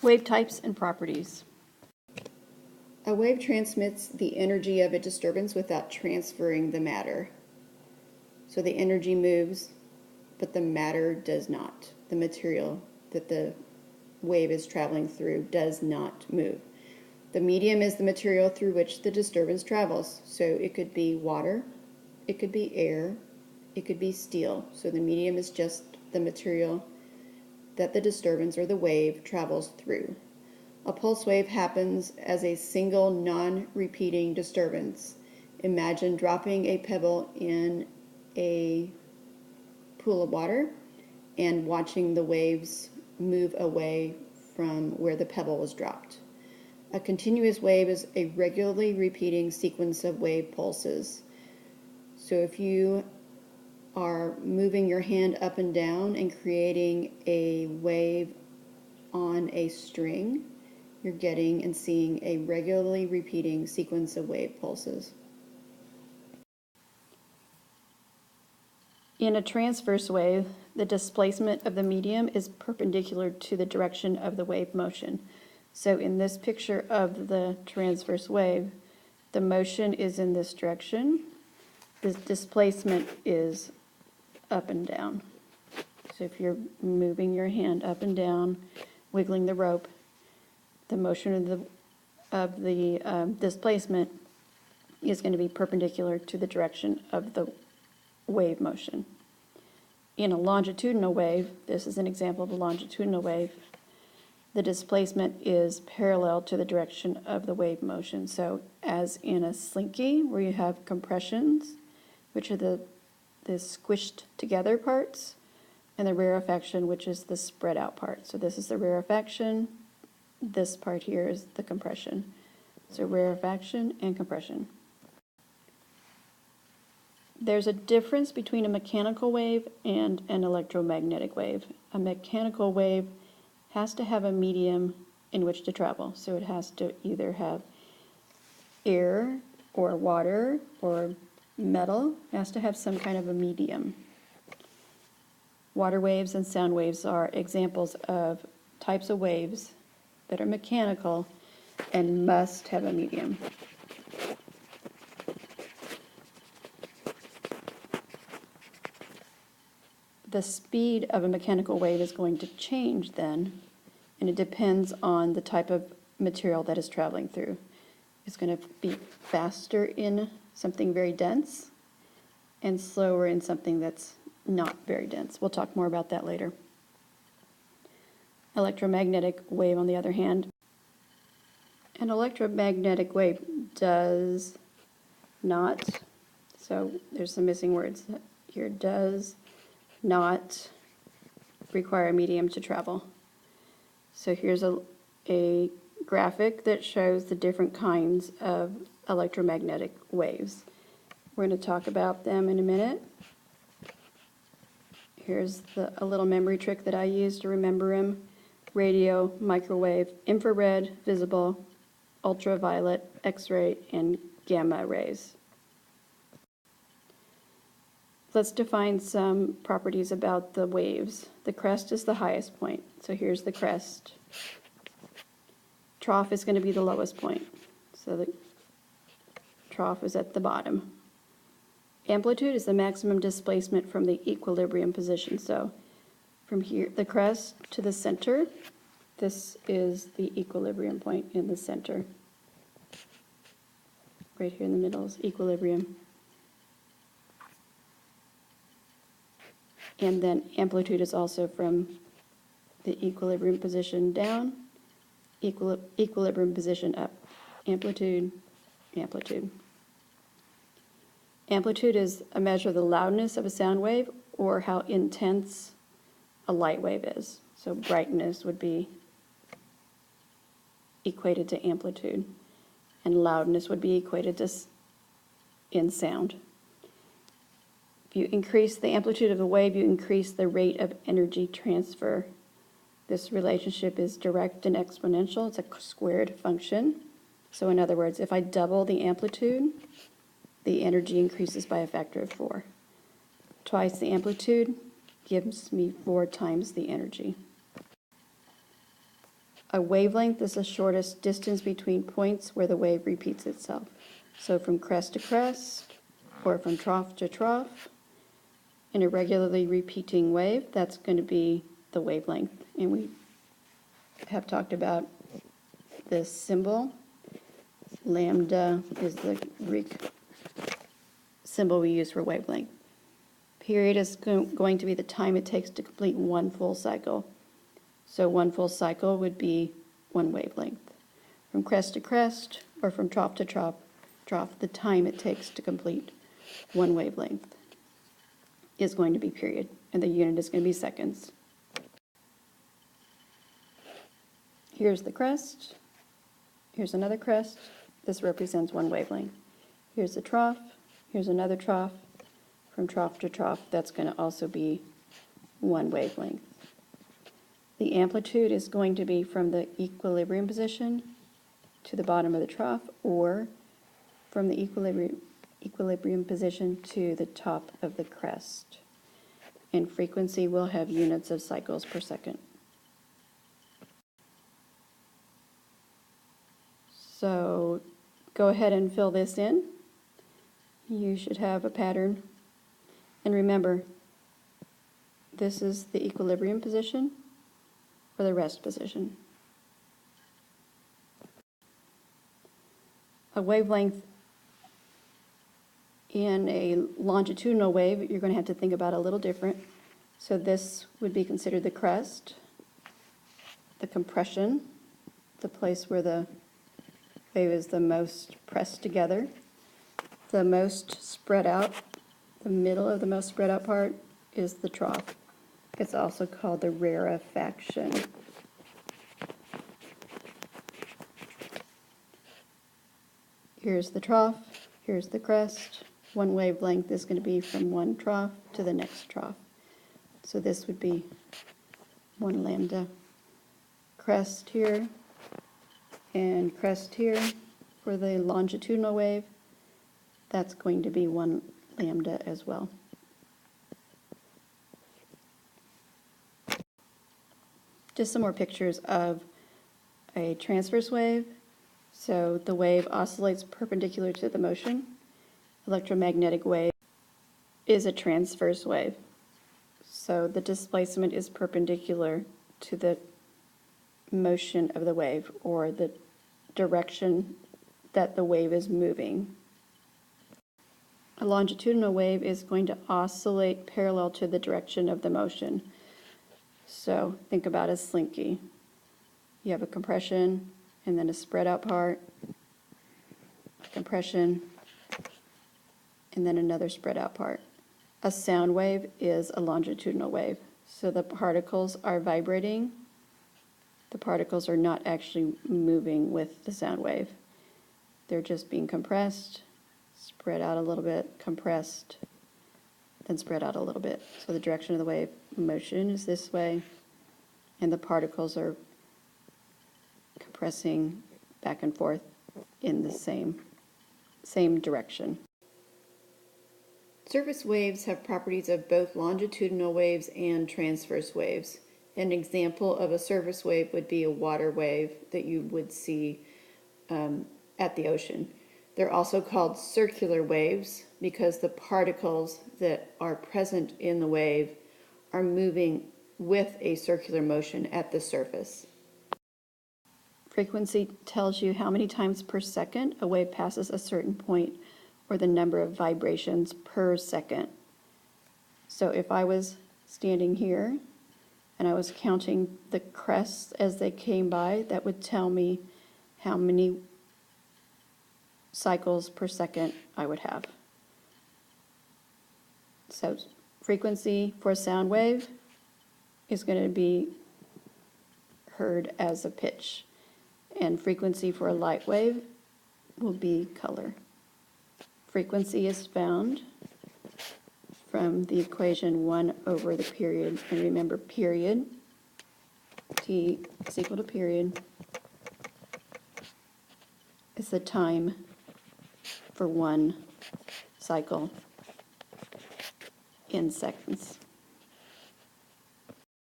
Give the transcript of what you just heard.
Wave types and properties. A wave transmits the energy of a disturbance without transferring the matter. So the energy moves, but the matter does not. The material that the wave is traveling through does not move. The medium is the material through which the disturbance travels. So it could be water, it could be air, it could be steel. So the medium is just the material that the disturbance or the wave travels through. A pulse wave happens as a single non-repeating disturbance. Imagine dropping a pebble in a pool of water and watching the waves move away from where the pebble was dropped. A continuous wave is a regularly repeating sequence of wave pulses. So if you are moving your hand up and down and creating a wave on a string, you're getting and seeing a regularly repeating sequence of wave pulses. In a transverse wave, the displacement of the medium is perpendicular to the direction of the wave motion. So in this picture of the transverse wave, the motion is in this direction. The displacement is up and down. So if you're moving your hand up and down, wiggling the rope, the motion of the displacement is going to be perpendicular to the direction of the wave motion. In a longitudinal wave, this is an example of a longitudinal wave, the displacement is parallel to the direction of the wave motion. So as in a slinky, where you have compressions, which are the squished together parts, and the rarefaction, which is the spread out part. So this is the rarefaction, this part here is the compression. So rarefaction and compression. There's a difference between a mechanical wave and an electromagnetic wave. A mechanical wave has to have a medium in which to travel. So it has to either have air or water or metal. It has to have some kind of a medium. Water waves and sound waves are examples of types of waves that are mechanical and must have a medium. The speed of a mechanical wave is going to change then, and it depends on the type of material that is traveling through. It's going to be faster in something very dense and slower in something that's not very dense. We'll talk more about that later. Electromagnetic wave, on the other hand, an electromagnetic wave does not, so there's some missing words here, does not require a medium to travel. So here's a graphic that shows the different kinds of electromagnetic waves. We're going to talk about them in a minute. Here's a little memory trick that I use to remember them. Radio, microwave, infrared, visible, ultraviolet, X-ray, and gamma rays. Let's define some properties about the waves. The crest is the highest point. So here's the crest. Trough is going to be the lowest point. So the trough is at the bottom. Amplitude is the maximum displacement from the equilibrium position. So from here, the crest to the center, this is the equilibrium point in the center. Right here in the middle is equilibrium. And then amplitude is also from the equilibrium position down, equilibrium position up. Amplitude, amplitude. Amplitude is a measure of the loudness of a sound wave or how intense a light wave is. So brightness would be equated to amplitude, and loudness would be equated to in sound. If you increase the amplitude of the wave, you increase the rate of energy transfer. This relationship is direct and exponential. It's a squared function. So in other words, if I double the amplitude, the energy increases by a factor of 4. Twice the amplitude gives me 4 times the energy. A wavelength is the shortest distance between points where the wave repeats itself. So from crest to crest, or from trough to trough, in a regularly repeating wave, that's going to be the wavelength. And we have talked about this symbol. Lambda is the Greek symbol we use for wavelength. Period is going to be the time it takes to complete one full cycle. So one full cycle would be one wavelength. From crest to crest, or from trough to trough, the time it takes to complete one wavelength is going to be period, and the unit is going to be seconds. Here's the crest. Here's another crest. This represents one wavelength. Here's the trough. Here's another trough. From trough to trough, that's going to also be one wavelength. The amplitude is going to be from the equilibrium position to the bottom of the trough, or from the equilibrium position to the top of the crest. And frequency will have units of cycles per second. So go ahead and fill this in. You should have a pattern. And remember, this is the equilibrium position or the rest position. A wavelength in a longitudinal wave, you're going to have to think about a little different. So this would be considered the crest, the compression, the place where the wave is the most pressed together, the most spread out. The middle of the most spread out part is the trough. It's also called the rarefaction. Here's the trough, here's the crest. One wavelength is going to be from one trough to the next trough. So this would be one lambda. Crest here and crest here for the longitudinal wave. That's going to be one lambda as well. Just some more pictures of a transverse wave. So the wave oscillates perpendicular to the motion. Electromagnetic wave is a transverse wave. So the displacement is perpendicular to the motion of the wave, or the direction that the wave is moving. A longitudinal wave is going to oscillate parallel to the direction of the motion. So think about a slinky. You have a compression and then a spread out part, a compression, and then another spread out part. A sound wave is a longitudinal wave. So the particles are vibrating. The particles are not actually moving with the sound wave. They're just being compressed, spread out a little bit, compressed, then spread out a little bit. So the direction of the wave motion is this way, and the particles are compressing back and forth in the same direction. Surface waves have properties of both longitudinal waves and transverse waves. An example of a surface wave would be a water wave that you would see at the ocean. They're also called circular waves because the particles that are present in the wave are moving with a circular motion at the surface. Frequency tells you how many times per second a wave passes a certain point, or the number of vibrations per second. So if I was standing here and I was counting the crests as they came by, that would tell me how many cycles per second I would have. So frequency for a sound wave is going to be heard as a pitch, and frequency for a light wave will be color. Frequency is found from the equation 1 over the period, and remember period, T is equal to period, is the time for one cycle in seconds.